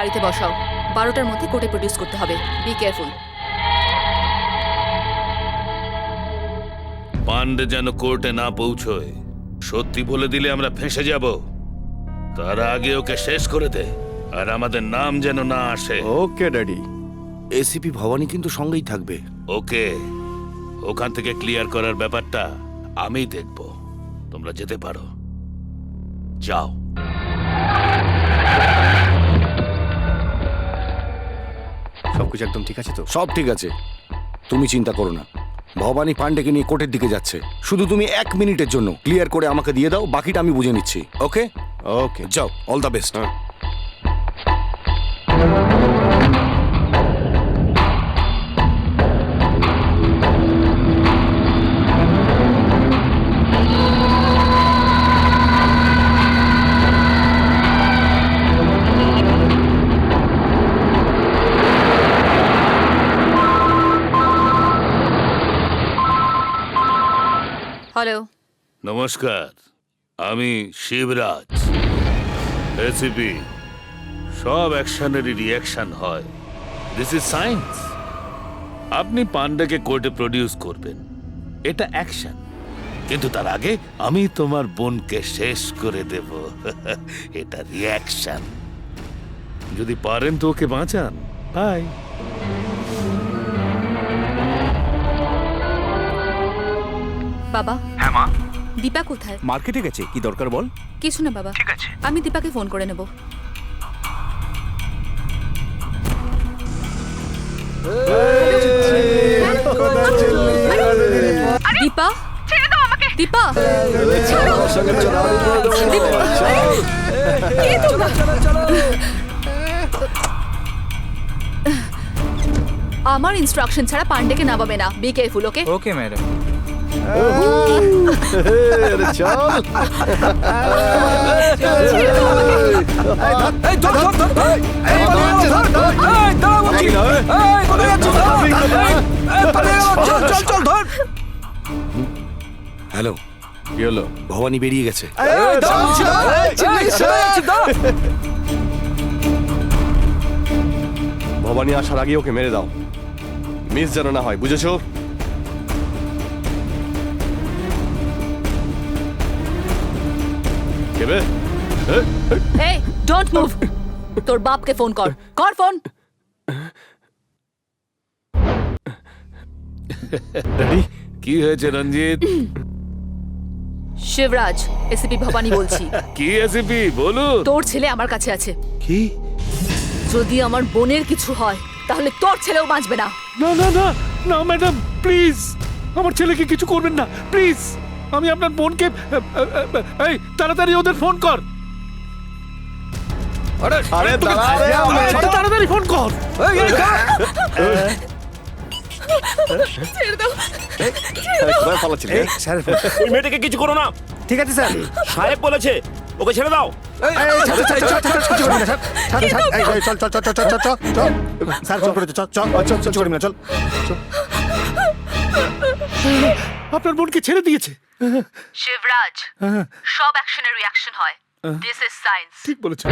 গাড়িতে বসাও। 12টার মধ্যে কোর্টে প্রডিউস করতে হবে। Be careful. পান্ডে যেন কোর্টে না পৌঁছয়। সত্যি বলে দিলে আমরা ফেঁসে যাব। তার আগে ওকে শেষ করে দে, আর আমাদের নাম যেন না আসে। ওকে ড্যাডি। এসিপি ভবানী কিন্তু সঙ্গেই থাকবে। ওকে, ওখান থেকে ক্লিয়ার করার ব্যাপারটা আমিই দেখব। তোমরা যেতে পারো, যাও। সবকিছু একদম ঠিক আছে তো? সব ঠিক আছে, তুমি চিন্তা করো না। ভবানী পান্ডেকে নিয়ে কোর্টের দিকে যাচ্ছে। শুধু তুমি 1 মিনিটের জন্য ক্লিয়ার করে আমাকে দিয়ে দাও, বাকিটা আমি বুঝে নিচ্ছি। ওকে ওকে, যাও, অল দ্য বেস্ট। হ্যালো। নমস্কার, আমি শিবরাজ, এসিপি। সব অ্যাকশনেরই রিয়াকশন হয়, দিস ইজ সায়েন্স। আপনি পান্ডাকে কোর্টে প্রডিউস করবেন, এটা অ্যাকশন। কিন্তু তার আগে আমি তোমার বোনকে শেষ করে দেব, এটা রিয়াকশন। যদি পারেন তো ওকে বাঁচান। বাই। বাবা। হ্যাঁ মা, দীপা কোথায়? মার্কেটে গেছে। কি দরকার বল? কিছু না বাবা, ঠিক আছে। আমি দীপাকে ফোন করে নেব। দীপা, ছেড়ে দাও আমাকে। দীপা, ছাড়ো। কে তোমরা? আমার ইনস্ট্রাকশন ছাড়া পান্ডেকে নামাবে না। Be careful, okay? Okay madam. Hello, কি হলো? ভবানী বেরিয়ে গেছে। ভবানী আসার আগে ওকে মেরে দাও, মিস যেন না হয়, বুঝেছো? কেবে? এই, ডোন্ট মুভ। তোর বাপকে ফোন কর। কর ফোন। ড্যাডি, কি হয়েছে রঞ্জিত? শিবরাজ, এসিপি ভবানী বলছি। কি এসিপি বলুন। তোর ছেলে আমার কাছে আছে। কি? যদি আমার বোনের কিছু হয় তাহলে তোর ছেলেও বাঁচবে না। না না না না ম্যাডাম, প্লিজ আমার ছেলেকে কিছু করবেন না, প্লিজ। আমি আপনার বোনকে, এই তাড়াতাড়ি ওদের ফোন কর। আরে দাঁড়া রে, তাড়াতাড়ি ফোন কর। ছেড়ে দাও। কোথায় পালাচ্ছিস? স্যার, ওই মেয়েটাকে কিছু করো না। ঠিক আছে স্যার। সাহেব বলেছে, ওকে ছেড়ে দাও। আপনার বোনকে ছেড়ে দিয়েছে। শিবরাজ, সব অ্যাকশনের রিঅ্যাকশন হয়। This is science. ঠিক বলেছেন।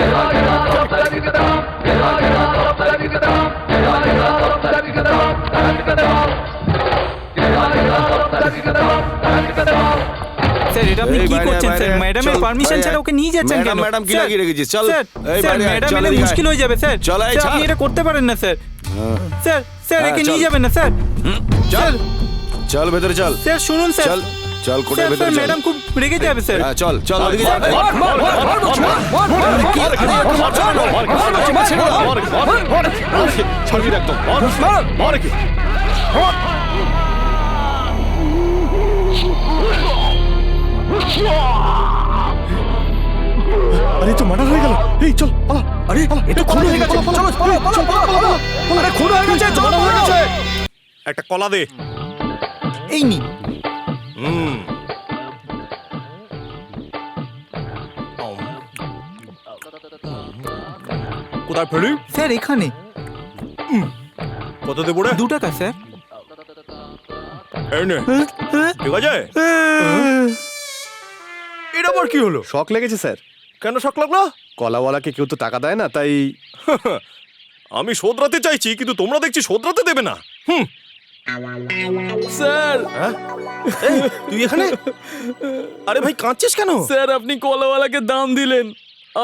স্যার, এটা আপনি কি করছেন স্যার? ম্যাডামের পারমিশন ছাড়া ওকে নিয়ে যাচ্ছেন কেন? ম্যাডাম কি লাগিয়ে রেখেছিস? চল, স্যার, এই স্যার, বাইরে আয়, ম্যাডাম চল এলে এদিকে আয়। মুশকিল হয়ে যাবে স্যার। চল, এই স্যার, ছাড়। আপনি এটা করতে পারেন না স্যার। স্যার, স্যার, হ্যাঁ, একে নিয়ে চল। যাবেন না স্যার। চল চল ভেতরে চল। স্যার শুনুন স্যার। চল চল কোর্টের স্যার, ভেতরে স্যার, চল। ম্যাডাম খুব রেগে যাবে স্যার। হ্যাঁ, চল চল ওদিকে যা। ছাড়বি একদম। আরে তো মার্ডার হয়ে গেল। এই চল পালা। আরে এটা খুন হয়ে গেছে। চলো পালা পালা পালা। আরে খুন হয়ে গেছে, চলো পালা। একটা কলা দে। এই নি। কোথায় ফেলি? স্যার এখানে। কত দেবো রে? 2 টাকা স্যার। এই নে। ঠিক আছে। এটা আবার কি হলো? শক লেগেছে স্যার। কেন শক লাগলো? কলাওয়ালাকে কেউ তো টাকা দেয় না, তাই আমি শোধরাতে চাইছি, কিন্তু তোমরা দেখছি শোধরাতে দেবে না। স্যার হ্যাঁ? এই, তুই এখানে? আরে ভাই, কাঁদছিস কেন? স্যার আপনি কলাওয়ালাকে দাম দিলেন,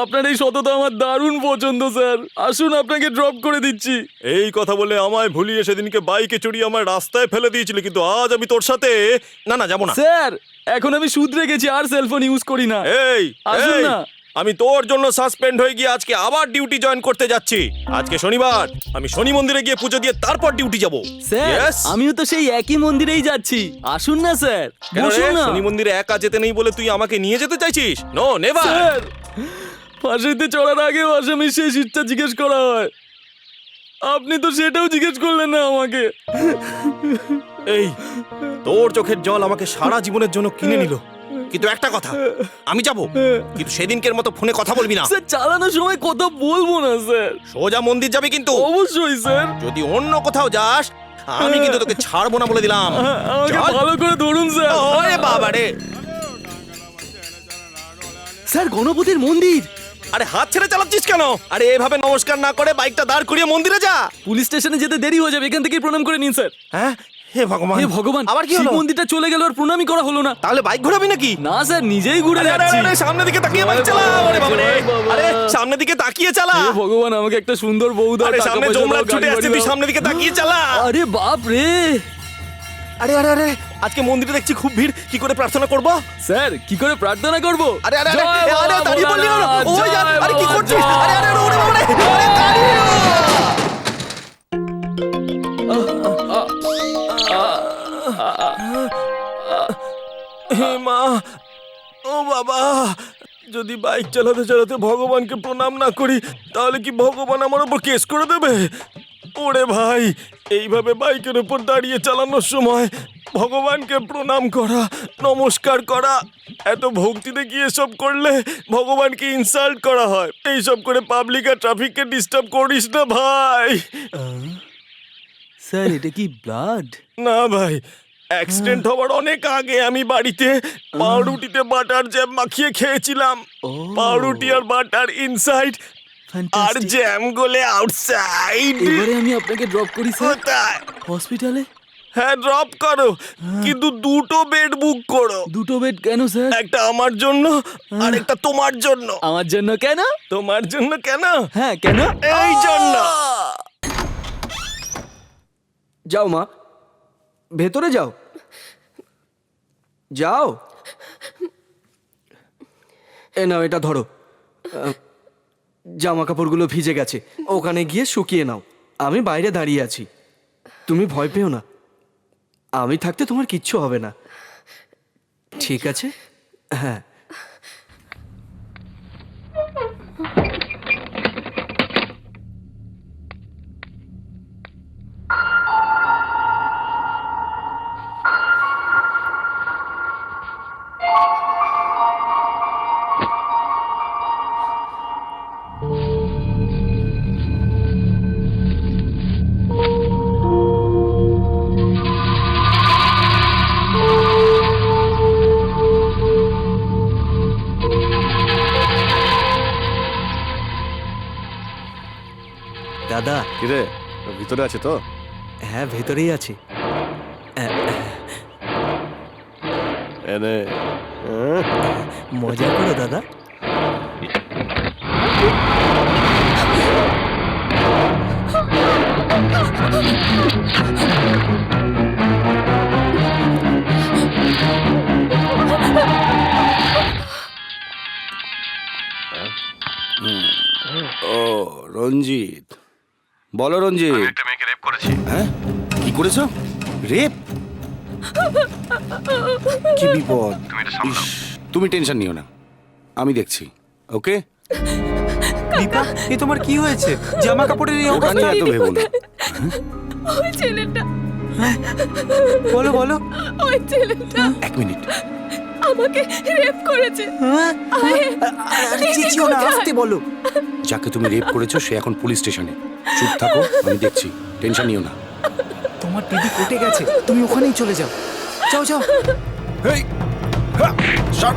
আপনার এই সততা আমার দারুণ পছন্দ স্যার। আসুন আপনাকে ড্রপ করে দিচ্ছি। এই কথা বলে আমায় ভুলিয়ে সেদিনকে বাইকে চড়িয়ে আমার রাস্তায় ফেলে দিয়েছিলি, কিন্তু আজ আমি তোর সাথে না যাবো না। স্যার এখন আমি শুধরে গেছি, আর সেলফোন ইউজ করি না। এই আসুন এই, না। আমি তোর জন্য সাসপেন্ড হয়ে গিয়ে আজকে আবার ডিউটি জয়েন করতে যাচ্ছি। আজকে শনিবার, আমি শনি মন্দিরে গিয়ে পুজো দিয়ে তারপর ডিউটি যাব। Sir Yes? আমিও তো সেই একই মন্দিরেই যাচ্ছি, আসুন না স্যার। কেন রে? বসুন না। শনি মন্দিরে একা যেতে নেই বলে তুই আমাকে নিয়ে যেতে চাইছিস? No, never. স্যার ফাঁসিতে চড়ার আগে আসামির শেষ ইচ্ছা জিজ্ঞেস করা হয়, আপনি তো সেটাও জিজ্ঞেস করলেন না আমাকে। এই, তোর চোখের জল আমাকে সারা জীবনের জন্য কিনে নিল, কিন্তু একটা কথা, আমি যাব, কিন্তু সেদিনকের মতো ফোনে কথা বলবি না। স্যার চালানোর সময় কথা বলবো না স্যার। সোজা মন্দির যাবে কিন্তু। অবশ্যই স্যার। যদি অন্য কোথাও যাস, আমি কিন্তু তোকে ছাড়বো না বলে দিলাম। আমাকে চল। ভালো করে ধরুন স্যার। ওরে বাবা রে! স্যার গণপতির মন্দির। আরে হাত ছেড়ে চালাচ্ছিস কেন? আরে এভাবে নমস্কার না করে বাইকটা দাঁড় করিয়ে মন্দিরে যা। পুলিশ স্টেশনে যেতে দেরি হয়ে যাবে, এখান থেকেই প্রণাম করে নিন স্যার। হ্যাঁ, হে ভগবান, হে ভগবান, আবার কি শিব হলো? মন্দিরটা চলে গেল আর প্রণামই করা হলো না। তাহলে বাইক ঘোরাবি নাকি? না স্যার নিজেই ঘুরে আরে, আরে, যাচ্ছি। আরে, সামনের দিকে তাকিয়ে বাইক চালা। আরে বাবা রে! জয় বাবা। আরে সামনের দিকে তাকিয়ে চালা। হে ভগবান আমাকে একটা সুন্দর বউ দাও, আরে টাকা সামনে পয়সা জমলার দাও, ছুটে গাড়ি আসছে, বাড়ি তুই দাও। সামনের দিকে তাকিয়ে চালা। আরে বাপ রে! আরে আরে আরে, আজকে মন্দিরে দেখছি খুব ভিড়, কি করে প্রার্থনা করব? স্যার কি করে প্রার্থনা করব? আরে আরে আরে, জয় আরে বাবা দাঁড়িয়ে বললি কেন? ভোলানাথ, ওই যা, জয় আরে কি বাবা, করছিস? জয়। আরে আরে আরে, ওরে বাবা রে! আরে দাঁড়িয়ে! হে মা, ও বাবা, যদি বাইক চালাতে চালাতে ভগবানকে প্রণাম না করি, তাহলে কি ভগবান আমার উপর কেস করে দেবে? ওরে ভাই, এইভাবে বাইকের উপর দাঁড়িয়ে চালানোর সময় ভগবানকে প্রণাম করা, নমস্কার করা, এত ভক্তিতে গিয়ে এসব করলে ভগবানকে ইনসাল্ট করা হয়। এইসব করে পাবলিক আর ট্রাফিককে ডিস্টার্ব করিস না ভাই। স্যার এটা কি ব্লাড? না ভাই, অ্যাক্সিডেন্ট হওয়ার অনেক আগে আমি বাড়িতে পাউরুটিতে বাটার জ্যাম মাখিয়ে খেয়েছিলাম। পাউরুটি আর বাটার ইনসাইড আর জ্যাম গুলে আউটসাইড। এবারে আমি আপনাকে ড্রপ করি স্যার কোথায়? হসপিটালে। হ্যাঁ, ড্রপ করো, কিন্তু দুটো বেড বুক করো। দুটো বেড কেন স্যার? একটা আমার জন্য আর একটা তোমার জন্য। আমার জন্য কেন? তোমার জন্য কেন? হ্যাঁ কেন? এই জন্য। যাও মা, ভেতরে যাও, যাও। এ নাও, এটা ধরো। জামা কাপড়গুলো ভিজে গেছে, ওখানে গিয়ে শুকিয়ে নাও। আমি বাইরে দাঁড়িয়ে আছি, তুমি ভয় পেও না। আমি থাকতে তোমার কিচ্ছু হবে না, ঠিক আছে? হ্যাঁ। দাদা কিরে, ভিতরে আছে তো? হ্যাঁ, ভেতরেই আছি। এনে মজা করো দাদা। ও রঞ্জিত, বলো রঞ্জিত। একটা মেয়েকে রেপ করেছি। হ্যাঁ, কি করেছো? রেপ? কি বিপদ! তুমি এটা সামলাও। ইস, তুমি টেনশন নিও না, আমি দেখছি। ওকে, দীপা এ তোমার কি হয়েছে? জামা কাপড়ের এই ওটা অবস্থা। নিয়ে এত ভেবো না। ওই ছেলেটা, বলো বলো। ওই ছেলেটা এক মিনিট। আমাকে রেপ করেছে। চেঁচিও না, আস্তে বলো। যাকে তুমি রেপ করেছো সে এখন পুলিশ স্টেশনে। চুপ থাকো, আমি দেখছি, টেনশন নিও না। তোমার টিভি কেটে গেছে, তুমি ওখানেই চলে যাও। যাও যাও। এই, হ্যাঁ, সর।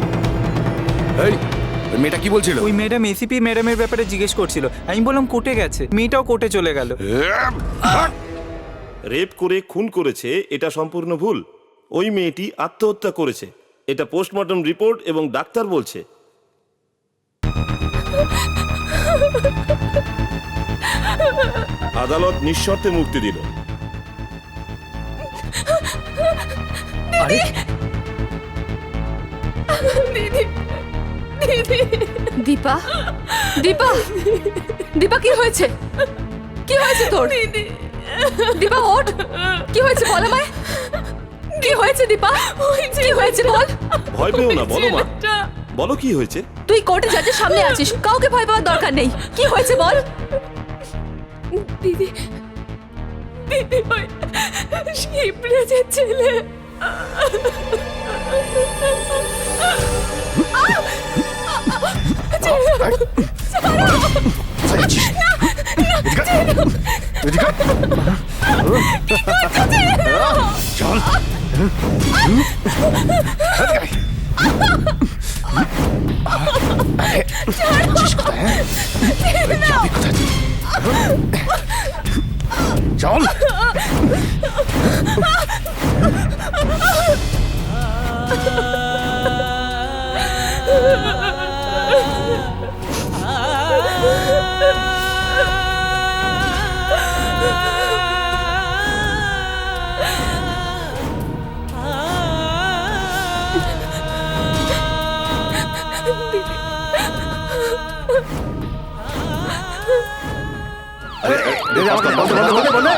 এই, ওই মেয়েটা কি বলছিল? ওই ম্যাডাম এসিপি ম্যাডামের ব্যাপারে জিজ্ঞেস করছিল, আমি বললাম কোর্টে গেছে, মেয়েটাও কোর্টে চলে গেল। রেপ করে খুন করেছে এটা সম্পূর্ণ ভুল। ওই মেয়েটি আত্মহত্যা করেছে, এটা পোস্টমর্টম রিপোর্ট এবং ডাক্তার বলছে। আদালত নিঃশর্তে মুক্তি দিল। দীপা, দীপা, দীপা কি হয়েছে? কি হয়েছে তোর? দীপা ওঠ, কি হয়েছে বল আমায়। কি হয়েছে দীপা? কি হয়েছে বল। ভয় পেও না, বলো মা, বলো কি হয়েছে। তুই কোর্টে জাজের সামনে আছিস, কাউকে ভয় পাওয়ার দরকার নেই। কি হয়েছে বল। দিদি, দিদি ওই শিবরাজের ছেলে। চল। চল।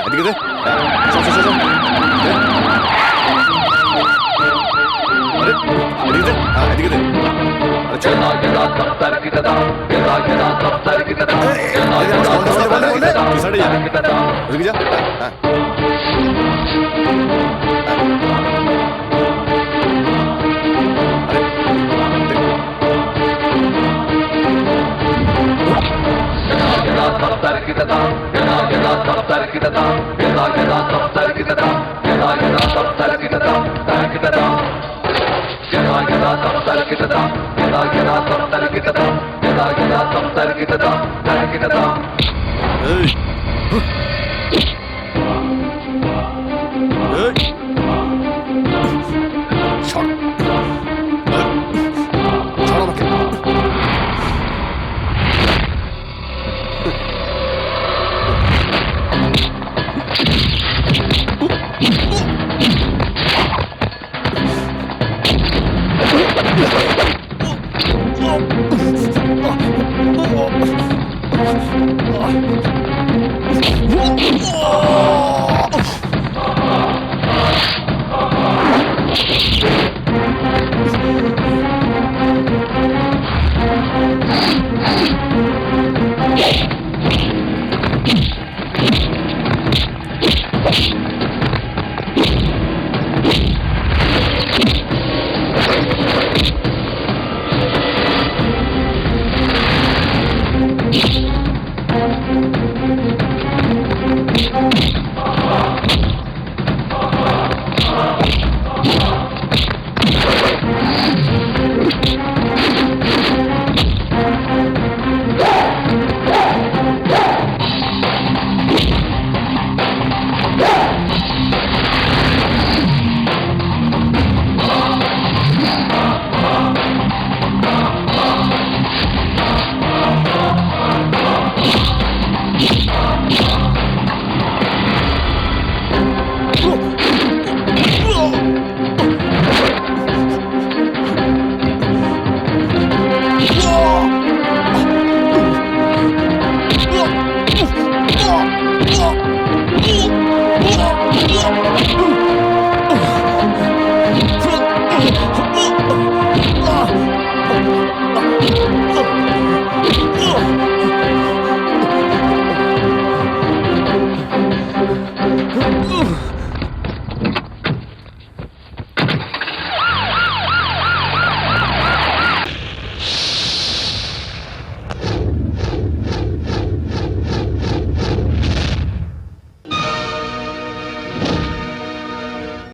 এদিকে দে। চল চল চল। আরে এদিকে দে। হ্যাঁ এদিকে দে। আরে চল। পিছনে যা। ওদিকে যা। হ্যাঁ। ছাড়।